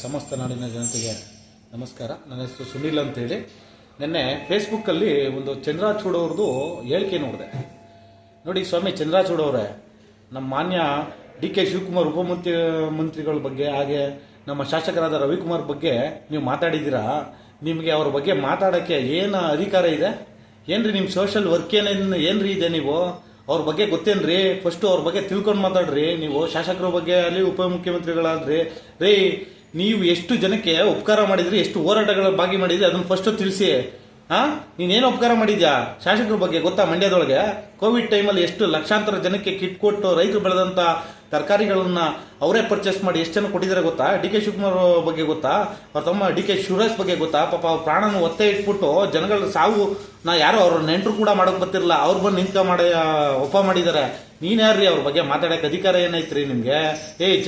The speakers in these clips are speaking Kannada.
ಸಮಸ್ತ ನಾಡಿನ ಜನತೆಗೆ ನಮಸ್ಕಾರ. ನನ್ನ ಹೆಸರು ಸುನಿಲ್ ಅಂತೇಳಿ. ನಿನ್ನೆ ಫೇಸ್ಬುಕ್ಕಲ್ಲಿ ಒಂದು ಚಂದ್ರಚೂಡ್ ಅವ್ರದ್ದು ಹೇಳಿಕೆ ನೋಡಿದೆ. ನೋಡಿ ಸ್ವಾಮಿ ಚಂದ್ರಚೂಡ್ ಅವರೇ, ನಮ್ಮ ಮಾನ್ಯ ಡಿ.ಕೆ. ಶಿವಕುಮಾರ್ ಮಂತ್ರಿಗಳ ಬಗ್ಗೆ, ಹಾಗೆ ನಮ್ಮ ಶಾಸಕರಾದ ರವಿಕುಮಾರ್ ಬಗ್ಗೆ ನೀವು ಮಾತಾಡಿದ್ದೀರಾ. ನಿಮಗೆ ಅವ್ರ ಬಗ್ಗೆ ಮಾತಾಡೋಕ್ಕೆ ಏನು ಅಧಿಕಾರ ಇದೆ? ಏನ್ರಿ ನಿಮ್ಮ ಸೋಷಲ್ ವರ್ಕ್ ಏನ್ರಿ ಇದೆ? ನೀವು ಅವ್ರ ಬಗ್ಗೆ ಗೊತ್ತೇನ್ರಿ? ಫಸ್ಟು ಅವ್ರ ಬಗ್ಗೆ ತಿಳ್ಕೊಂಡು ಮಾತಾಡ್ರಿ. ನೀವು ಶಾಸಕರ ಬಗ್ಗೆ ಅಲ್ಲಿ ಉಪಮುಖ್ಯಮಂತ್ರಿಗಳಾದ್ರಿ ರೀ, ನೀವು ಎಷ್ಟು ಜನಕ್ಕೆ ಉಪಕಾರ ಮಾಡಿದ್ರಿ, ಎಷ್ಟು ಹೋರಾಟಗಳ ಭಾಗಿ ಮಾಡಿದ್ರಿ, ಅದನ್ನ ಫಸ್ಟ್ ತಿಳಿಸಿ. ನೀನೇನು ಉಪಕಾರ ಮಾಡಿದ್ಯಾ ಶಾಸಕರ ಬಗ್ಗೆ ಗೊತ್ತಾ? ಮಂಡ್ಯದೊಳಗೆ ಕೋವಿಡ್ ಟೈಮಲ್ಲಿ ಎಷ್ಟು ಲಕ್ಷಾಂತರ ಜನಕ್ಕೆ ಕಿಟ್ ಕೊಟ್ಟು ರೈತರು ಬೆಳೆದಂತ ತರಕಾರಿಗಳನ್ನ ಅವರೇ ಪರ್ಚೇಸ್ ಮಾಡಿ ಎಷ್ಟು ಜನ ಕೊಟ್ಟಿದ್ದಾರೆ ಗೊತ್ತಾ? ಡಿ.ಕೆ. ಶಿವಕುಮಾರ್ ಬಗ್ಗೆ ಗೊತ್ತಾ? ಅವ್ರ ತಮ್ಮ ಡಿ.ಕೆ. ಶಿವರಾಜ್ ಬಗ್ಗೆ ಗೊತ್ತಾ? ಪಾಪ ಅವ್ರ ಪ್ರಾಣನ ಒತ್ತೆ ಇಟ್ಬಿಟ್ಟು ಜನಗಳ ಸಾವು ಯಾರೋ ಅವ್ರ ನೆಂಟರು ಕೂಡ ಮಾಡೋಕೆ ಬರ್ತಿರಲ್ಲ, ಅವ್ರು ಬಂದು ಒಪ್ಪ ಮಾಡಿದ್ದಾರೆ. ನೀನ್ ಯಾರ್ರಿ ಅವ್ರ ಬಗ್ಗೆ ಮಾತಾಡಕ್ಕೆ ಅಧಿಕಾರ ಏನೈತ್ರಿ ನಿಮ್ಗೆ?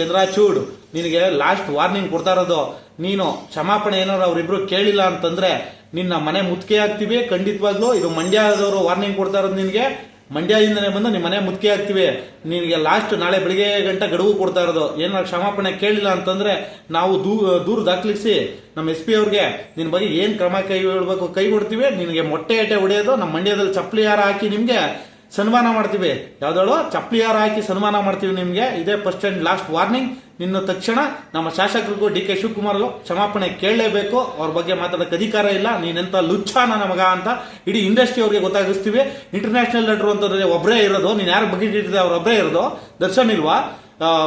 ಚಂದ್ರಚೂಡ್, ನಿನಗೆ ಲಾಸ್ಟ್ ವಾರ್ನಿಂಗ್ ಕೊಡ್ತಾ ಇರೋದು. ನೀನು ಕ್ಷಮಾಪಣೆ ಏನಾದ್ರು ಅವ್ರಿಬ್ರು ಕೇಳಿಲ್ಲ ಅಂತಂದ್ರೆ ನಿನ್ನ ಮನೆ ಮುತ್ಕೆ ಆಗ್ತೀವಿ ಖಂಡಿತವಾಗ್ಲೂ. ಇದು ಮಂಡ್ಯದವರು ವಾರ್ನಿಂಗ್ ಕೊಡ್ತಾ ಇರೋದು ನಿನ್ಗೆ. ಮಂಡ್ಯದಿಂದನೇ ಬಂದು ನಿಮ್ಮ ಮನೆ ಮುತ್ಕೆ ಆಗ್ತೀವಿ. ನಿನಗೆ ಲಾಸ್ಟ್ ನಾಳೆ ಬೆಳಿಗ್ಗೆ ಗಂಟೆ ಗಡುವು ಕೊಡ್ತಾ ಇರೋದು. ಏನಾದ್ರು ಕ್ಷಮಾಪಣೆ ಕೇಳಿಲ್ಲ ಅಂತಂದ್ರೆ ನಾವು ದೂರು ದಾಖಲಿಸಿ ನಮ್ಮ SP ಅವ್ರಿಗೆ ನಿನ್ನ ಬಗ್ಗೆ ಏನ್ ಕ್ರಮ ಕೈ ಕೊಡ್ತೀವಿ. ನಿನಗೆ ಮೊಟ್ಟೆ ಹೊಡೆಯೋದು ನಮ್ಮ ಮಂಡ್ಯದಲ್ಲಿ ಚಪ್ಪಲಿ ಹಾರ ಹಾಕಿ ನಿಮ್ಗೆ ಸನ್ಮಾನ ಮಾಡ್ತೀವಿ. ಯಾವ್ದಾಳು ಚಪ್ಪಲಿ ಹಾರ ಹಾಕಿ ಸನ್ಮಾನ ಮಾಡ್ತೀವಿ ನಿಮ್ಗೆ. ಇದೇ ಫಸ್ಟ್ ಅಂಡ್ ಲಾಸ್ಟ್ ವಾರ್ನಿಂಗ್. ನಿನ್ನ ತಕ್ಷಣ ನಮ್ಮ ಶಾಸಕರಿಗೂ ಡಿ.ಕೆ. ಶಿವಕುಮಾರ್ಗೂ ಕ್ಷಮಾಪಣೆ ಕೇಳಲೇಬೇಕು. ಅವ್ರ ಬಗ್ಗೆ ಮಾತಾಡೋಕೆ ಅಧಿಕಾರ ಇಲ್ಲ. ನೀನೆಂತ ಲುಚ್ಚ ನನ್ನ ಮಗ ಅಂತ ಇಡೀ ಇಂಡಸ್ಟ್ರಿ ಅವ್ರಿಗೆ ಗೊತ್ತಾಗಿಸ್ತೀವಿ. ಇಂಟರ್ನ್ಯಾಷನಲ್ ಲೆಟರ್ ಅಂತಂದ್ರೆ ಒಬ್ಬರೇ ಇರೋದು. ನೀನ್ ಯಾರು ಬಗ್ಗೆ ಇಟ್ಟಿದ್ರೆ ಅವ್ರೊಬ್ಬರೇ ಇರೋದು. ದರ್ಶನ್ ಇಲ್ವಾ?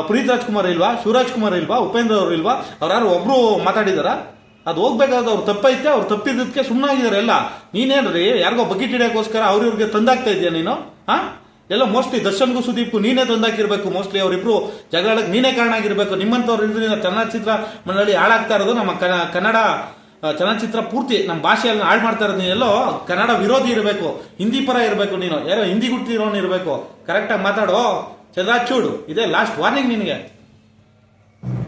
ಪುನೀತ್ ರಾಜ್ಕುಮಾರ್ ಇಲ್ವಾ? ಶಿವರಾಜ್ ಕುಮಾರ್ ಇಲ್ವಾ? ಉಪೇಂದ್ರ ಅವ್ರು ಇಲ್ವಾ? ಅವ್ರು ಯಾರು ಒಬ್ರು ಮಾತಾಡಿದಾರ? ಅದು ಹೋಗ್ಬೇಕಾದ್ರೆ ಅವ್ರು ತಪ್ಪೈತೆ. ಅವ್ರು ತಪ್ಪಿದ್ದಕ್ಕೆ ಸುಮ್ಮನಾಗಿದ್ದಾರೆ ಎಲ್ಲ. ನೀನೇನ್ರಿ ಯಾರಿಗೋ ಬಕೆಟ್ ಹಿಡಿಯೋಕ್ಕೋಸ್ಕರ ಅವ್ರಿಗೆ ತಂದಾಗ್ತಾ ಇದೆಯಾ ನೀನು? ಎಲ್ಲ ಮೋಸ್ಟ್ಲಿ ದರ್ಶನ್ಗೂ ಸುದೀಪ್ಗೂ ನೀನೇ ತಂದಾಕಿರ್ಬೇಕು. ಮೋಸ್ಟ್ಲಿ ಅವರಿಬ್ರು ಜಗಳಕ್ಕೆ ನೀನೇ ಕಾರಣ ಆಗಿರ್ಬೇಕು. ನಿಮ್ಮಂತವ್ರು ಇದರಿಂದ ಚಲನಚಿತ್ರ ಮಂಡಳಿ ಹಾಳಾಗ್ತಾ ಇರೋದು. ನಮ್ಮ ಕನ್ನಡ ಚಲನಚಿತ್ರ ಪೂರ್ತಿ ನಮ್ಮ ಭಾಷೆಯಲ್ಲಿ ಹಾಳು ಮಾಡ್ತಾ ಇರೋದು. ನೀನೆಲ್ಲೋ ಕನ್ನಡ ವಿರೋಧಿ ಇರಬೇಕು, ಹಿಂದಿ ಪರ ಇರಬೇಕು. ನೀನು ಯಾರೋ ಹಿಂದಿ ಗುಟ್ಟಿರೋನು ಇರಬೇಕು. ಕರೆಕ್ಟಾಗಿ ಮಾತಾಡೋ ಚಂದ್ರಚೂಡ್. ಇದೇ ಲಾಸ್ಟ್ ವಾರ್ನಿಂಗ್ ನಿನಗೆ.